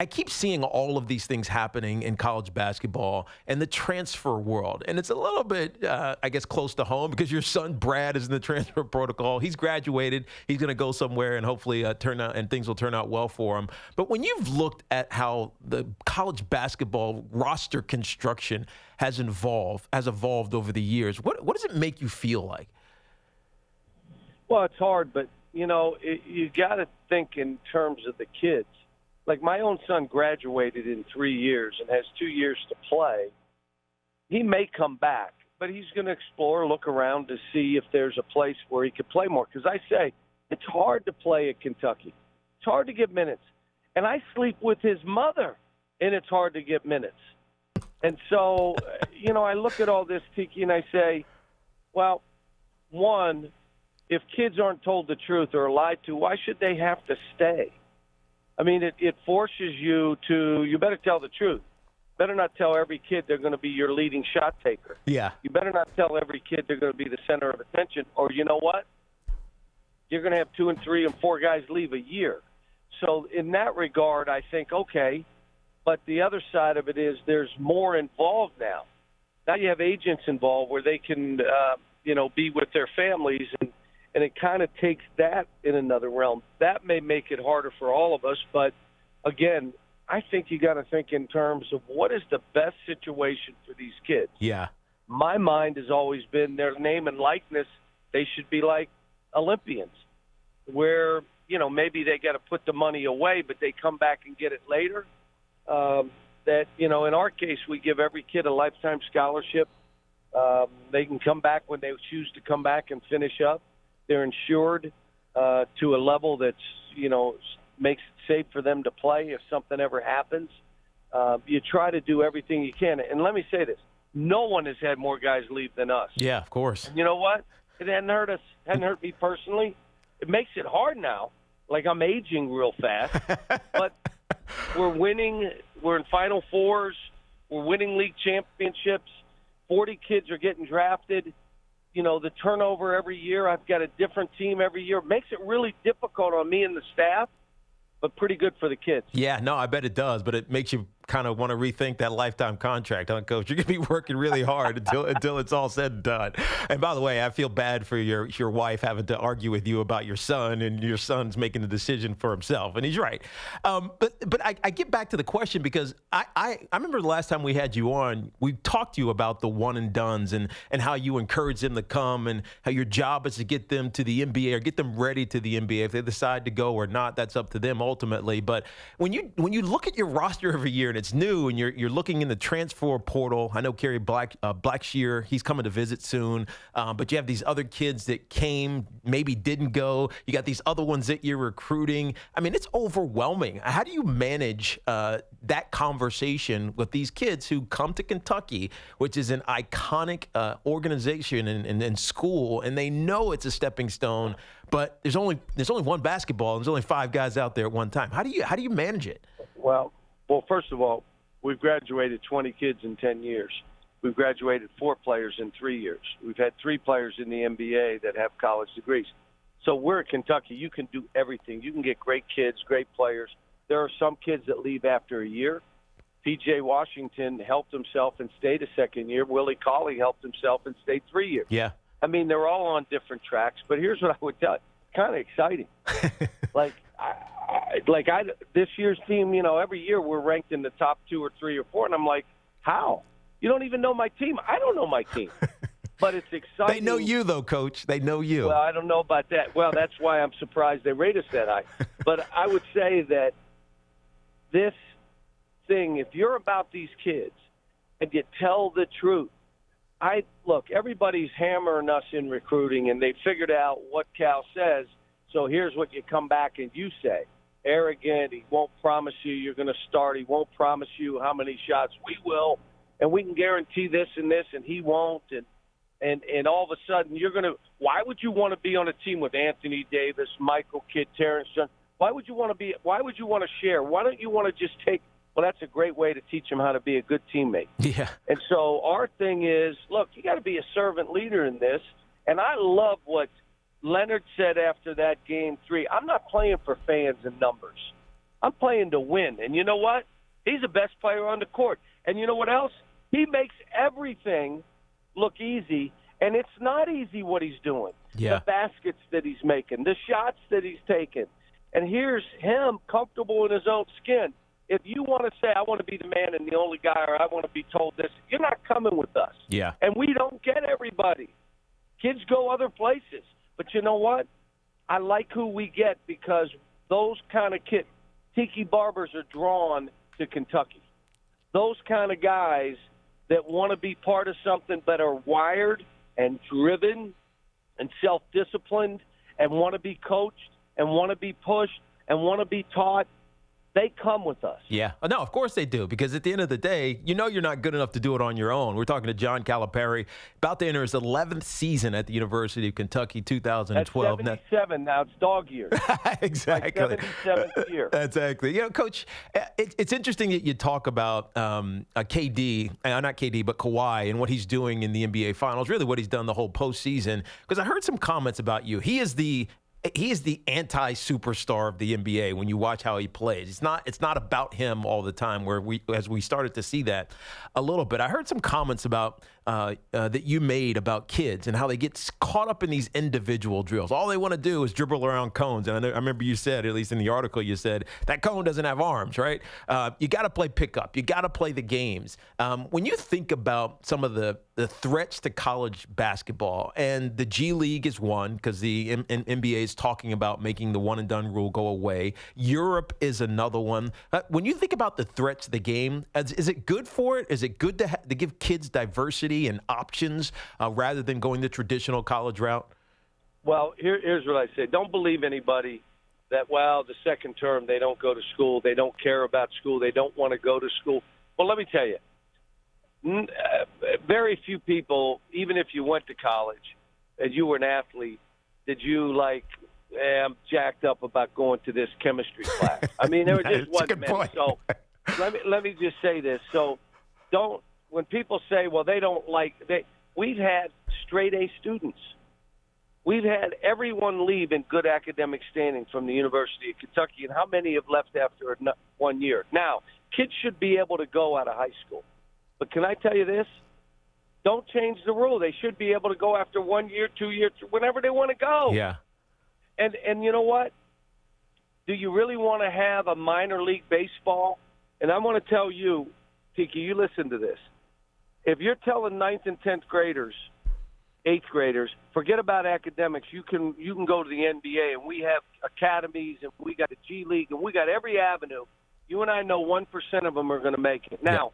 I keep seeing all of these things happening in college basketball and the transfer world. And it's a little bit, I guess, close to home because your son, Brad, is in the transfer protocol. He's graduated. He's going to go somewhere and hopefully things will turn out well for him. But when you've looked at how the college basketball roster construction has evolved over the years, what does it make you feel like? Well, it's hard, but, you got to think in terms of the kids. Like my own son graduated in 3 years and has 2 years to play. He may come back, but he's going to explore, look around to see if there's a place where he could play more. Because I say it's hard to play at Kentucky. It's hard to get minutes. And I sleep with his mother, and it's hard to get minutes. And so, I look at all this, Tiki, and I say, well, one, if kids aren't told the truth or lied to, why should they have to stay? I mean, it forces you better tell the truth. Better not tell every kid they're going to be your leading shot taker. Yeah. You better not tell every kid they're going to be the center of attention. Or you know what? You're going to have 2 and 3 and 4 guys leave a year. So in that regard, I think, okay. But the other side of it is there's more involved now. Now you have agents involved where they can, be with their families and it kind of takes that in another realm. That may make it harder for all of us, but again, I think you got to think in terms of what is the best situation for these kids. Yeah. My mind has always been their name and likeness. They should be like Olympians, where maybe they got to put the money away, but they come back and get it later. In our case, we give every kid a lifetime scholarship. They can come back when they choose to come back and finish up. They're insured to a level that's, makes it safe for them to play if something ever happens. You try to do everything you can. And let me say this. No one has had more guys leave than us. Yeah, of course. And you know what? It hadn't hurt us. Hadn't hurt me personally. It makes it hard now. Like I'm aging real fast. But we're winning. We're in Final Fours. We're winning league championships. 40 kids are getting drafted. The turnover every year, I've got a different team every year. It makes it really difficult on me and the staff, but pretty good for the kids. Yeah, no, I bet it does, but it makes you kind of want to rethink that lifetime contract, huh, Coach? You're going to be working really hard until it's all said and done. And by the way, I feel bad for your wife having to argue with you about your son, and your son's making the decision for himself, and he's right. But I get back to the question because I remember the last time we had you on, we talked to you about the one and dones and how you encourage them to come and how your job is to get them to the NBA or get them ready to the NBA. If they decide to go or not, that's up to them ultimately. But when you look at your roster every year and it's new and you're looking in the transfer portal, I know Kerry Blackshear, he's coming to visit soon, but you have these other kids that came, maybe didn't go. You got these other ones that you're recruiting. I mean, it's overwhelming. How do you manage that conversation with these kids who come to Kentucky, which is an iconic organization and school, and they know it's a stepping stone, but there's only one basketball and there's only 5 guys out there at one time. How do you manage it? Well, first of all, we've graduated 20 kids in 10 years. We've graduated 4 players in 3 years. We've had 3 players in the NBA that have college degrees. So we're at Kentucky. You can do everything. You can get great kids, great players. There are some kids that leave after a year. P.J. Washington helped himself and stayed a second year. Willie Cauley helped himself and stayed 3 years. Yeah. I mean, they're all on different tracks, but here's what I would tell you. Kind of exciting. This year's team, every year we're ranked in the top 2 or 3 or 4, and I'm like, how? You don't even know my team. I don't know my team. But it's exciting. They know you, though, Coach. They know you. Well, I don't know about that. Well, that's why I'm surprised they rate us that high. But I would say that this thing, if you're about these kids and you tell the truth, everybody's hammering us in recruiting, and they figured out what Cal says. So here's what you come back and you say. Arrogant, he won't promise you you're going to start. He won't promise you how many shots. We will, and we can guarantee this, and he won't. And all of a sudden you're going to – why would you want to be on a team with Anthony Davis, Michael Kidd, Terrence Jones? Why would you want to share? Why don't you want to just take – well, that's a great way to teach them how to be a good teammate. Yeah. And so our thing is, look, you got to be a servant leader in this. And I love what Leonard said after that game 3. I'm not playing for fans and numbers. I'm playing to win. And you know what? He's the best player on the court. And you know what else? He makes everything look easy, and it's not easy what he's doing. Yeah. The baskets that he's making, the shots that he's taking. And here's him comfortable in his own skin. If you want to say, I want to be the man and the only guy, or I want to be told this, you're not coming with us. Yeah. And we don't get everybody. Kids go other places. But you know what? I like who we get because those kind of kids, Tiki Barbers are drawn to Kentucky. Those kind of guys that want to be part of something but are wired and driven and self-disciplined and want to be coached and want to be pushed and want to be taught, they come with us. Yeah. No, of course they do, because at the end of the day, you know you're not good enough to do it on your own. We're talking to John Calipari, about to enter his 11th season at the University of Kentucky, 2012. That's 77 now. It's dog years. Exactly. Like 77th year. Exactly. You know, Coach, it's interesting that you talk about KD, not KD, but Kawhi and what he's doing in the NBA Finals, really what he's done the whole postseason, because I heard some comments about you. He is the anti-superstar of the NBA when you watch how he plays. It's not about him all the time, as we started to see that a little bit. I heard some comments about that you made about kids and how they get caught up in these individual drills. All they want to do is dribble around cones. And I remember you said, at least in the article, you said that cone doesn't have arms, right? You got to play pickup. You got to play the games. When you think about some of the threats to college basketball, and the G League is one because the NBA is talking about making the one and done rule go away. Europe is another one. When you think about the threats to the game, is it good for it? Is it good to give kids diversity and options rather than going the traditional college route? Well, here's what I say. Don't believe anybody that, the second term, they don't go to school, they don't care about school, they don't want to go to school. Well, let me tell you, very few people, even if you went to college and you were an athlete, did you I'm jacked up about going to this chemistry class. I mean, there just wasn't many. So let me just say this. So when people say, they don't we've had straight A students. We've had everyone leave in good academic standing from the University of Kentucky, and how many have left after 1 year? Now, kids should be able to go out of high school. But can I tell you this? Don't change the rule. They should be able to go after 1 year, 2 years, whenever they want to go. Yeah. And you know what? Do you really want to have a minor league baseball? And I want to tell you, Tiki, you listen to this. If you're telling 9th and 10th graders, 8th graders, forget about academics. You can go to the NBA, and we have academies, and we got the G League, and we got every avenue. You and I know 1% of them are going to make it. Now,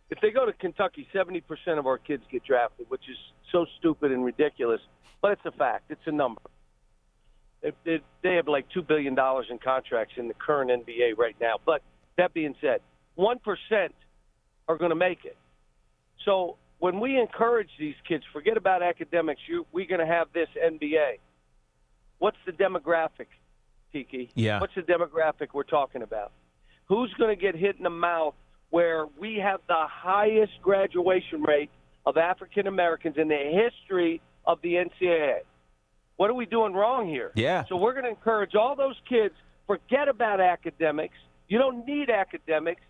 if they go to Kentucky, 70% of our kids get drafted, which is so stupid and ridiculous, but it's a fact. It's a number. They have like $2 billion in contracts in the current NBA right now. But that being said, 1% are going to make it. So when we encourage these kids, forget about academics, we're going to have this NBA. What's the demographic, Tiki? Yeah. What's the demographic we're talking about? Who's going to get hit in the mouth where we have the highest graduation rate of African Americans in the history of the NCAA? What are we doing wrong here? Yeah. So we're going to encourage all those kids, forget about academics. You don't need academics.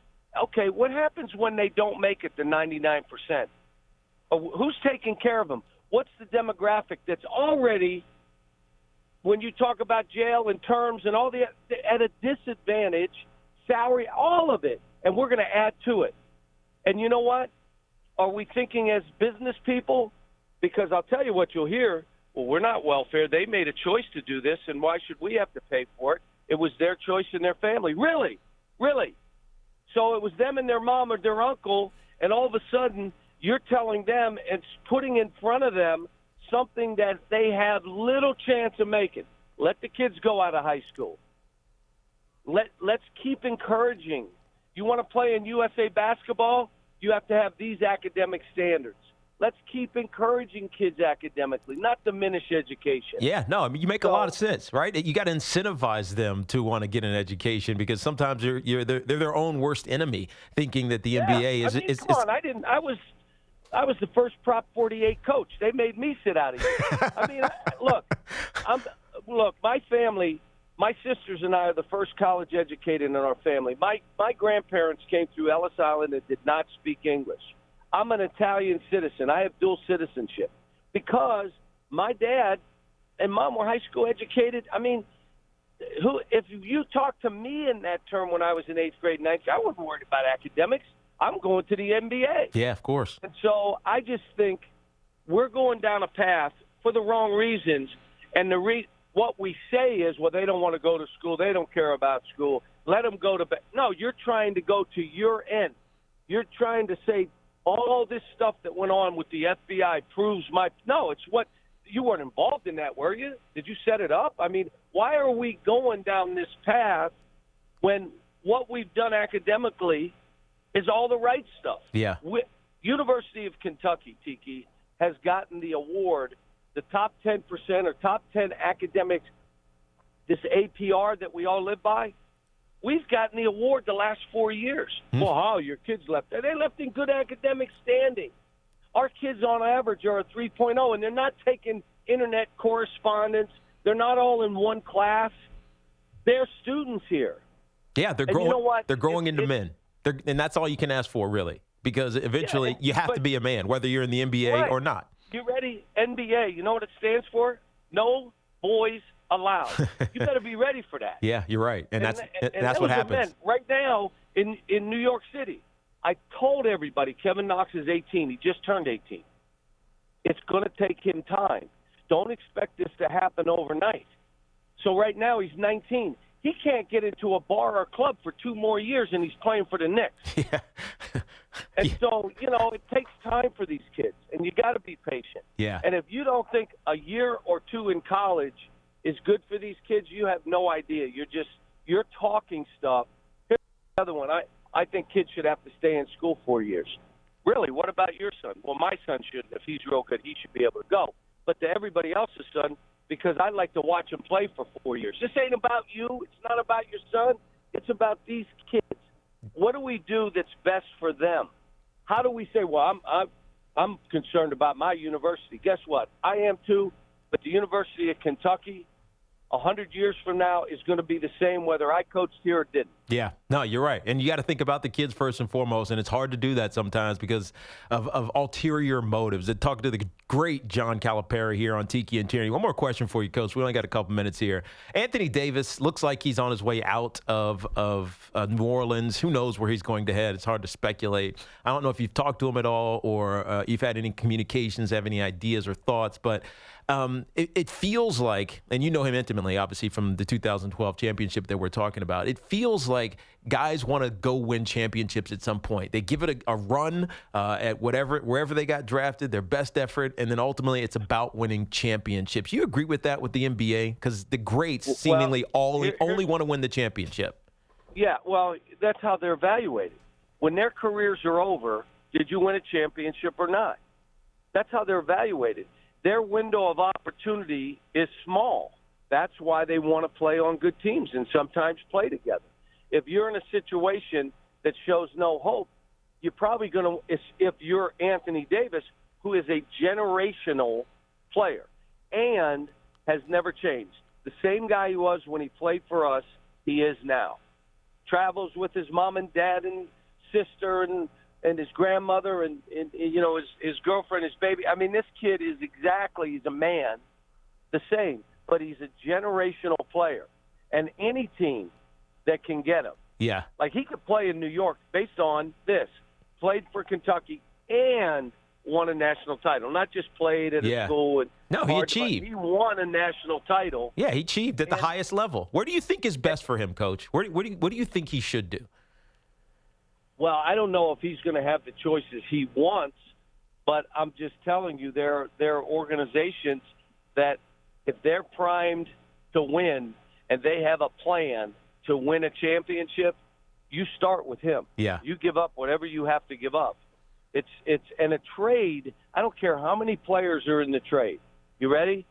Okay, what happens when they don't make it to 99%? Who's taking care of them? What's the demographic that's already, when you talk about jail and terms and all at a disadvantage, salary, all of it, and we're going to add to it. And you know what? Are we thinking as business people? Because I'll tell you what you'll hear. Well, we're not welfare. They made a choice to do this, and why should we have to pay for it? It was their choice and their family. Really? Really? So it was them and their mom or their uncle, and all of a sudden you're telling them and putting in front of them something that they have little chance of making. Let the kids go out of high school. Let's keep encouraging. You want to play in USA basketball? You have to have these academic standards. Let's keep encouraging kids academically, not diminish education. Yeah, no, I mean, you make a lot of sense, right? You got to incentivize them to want to get an education, because sometimes they're their own worst enemy, thinking that the NBA is. Come on, I was the first Prop 48 coach. They made me sit out of here. I mean, look, my family. my sisters and I are the first college educated in our family. My grandparents came through Ellis Island and did not speak English. I'm an Italian citizen. I have dual citizenship because my dad and mom were high school educated. I mean, if you talk to me in that term when I was in 8th grade, 9th grade, I wasn't worried about academics. I'm going to the NBA. Yeah, of course. And so I just think we're going down a path for the wrong reasons. And what we say is, well, they don't want to go to school. They don't care about school. Let them go to bed. No, you're trying to go to your end. You're trying to say all this stuff that went on with the FBI proves no, it's what you weren't involved in that, were you? Did you set it up? I mean, why are we going down this path when what we've done academically is all the right stuff? Yeah. University of Kentucky, Tiki, has gotten the award, the top 10% or top 10 academics, this APR that we all live by. We've gotten the award the last 4 years. Well, how your kids left? They left in good academic standing. Our kids on average are a 3.0, and they're not taking internet correspondence. They're not all in one class. They're students here. Yeah, they're growing. You know what? They're growing into men, and that's all you can ask for, really, because eventually you have to be a man, whether you're in the NBA or not. You ready? NBA. You know what it stands for? No boys allowed. You better be ready for that. Yeah, you're right, and that's what happens right now in New York City. I told everybody Kevin Knox is 18. He just turned 18. It's going to take him time. Don't expect this to happen overnight. So right now he's 19. He can't get into a bar or club for 2 more years, and he's playing for the Knicks. Yeah. And so, it takes time for these kids, and you got to be patient. Yeah. And if you don't think a year or 2 in college is good for these kids, you have no idea. You're talking stuff. Here's another one. I think kids should have to stay in school 4 years. Really, what about your son? Well, my son shouldn't. If he's real good, he should be able to go. But to everybody else's son, because I like to watch him play for 4 years. This ain't about you. It's not about your son. It's about these kids. What do we do that's best for them? How do we say, well, I'm concerned about my university. Guess what? I am too, but the University of Kentucky, 100 years from now, is going to be the same whether I coached here or didn't. Yeah, no, you're right. And you got to think about the kids first and foremost, and it's hard to do that sometimes because of ulterior motives. Talking to the great John Calipari here on Tiki and Tierney. One more question for you, Coach. We only got a couple minutes here. Anthony Davis looks like he's on his way out of New Orleans. Who knows where he's going to head? It's hard to speculate. I don't know if you've talked to him at all or you've had any communications, have any ideas or thoughts, but it feels like, and you know him intimately, obviously, from the 2012 championship that we're talking about, it feels like guys want to go win championships at some point. They give it a run at wherever they got drafted, their best effort, and then ultimately it's about winning championships. You agree with that with the NBA? Because the greats seemingly only want to win the championship. Yeah, well, that's how they're evaluated. When their careers are over, did you win a championship or not? That's how they're evaluated. Their window of opportunity is small. That's why they want to play on good teams and sometimes play together. If you're in a situation that shows no hope, you're probably going to, if you're Anthony Davis, who is a generational player and has never changed. The same guy he was when he played for us, he is now. Travels with his mom and dad and sister and his grandmother and his girlfriend, his baby. I mean, this kid is he's a man, the same, but he's a generational player. And any team that can get him. Yeah. Like he could play in New York based on this. Played for Kentucky and won a national title. Not just played at a school. No, he achieved. He won a national title. Yeah, he achieved at the highest level. Where do you think is best for him, Coach? What do you think he should do? Well, I don't know if he's going to have the choices he wants, but I'm just telling you there are organizations that if they're primed to win and they have a plan to win a championship, you start with him. Yeah. You give up whatever you have to give up. And a trade, I don't care how many players are in the trade. You ready?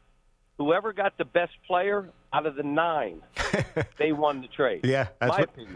Whoever got the best player out of the 9, they won the trade. Yeah, my opinion.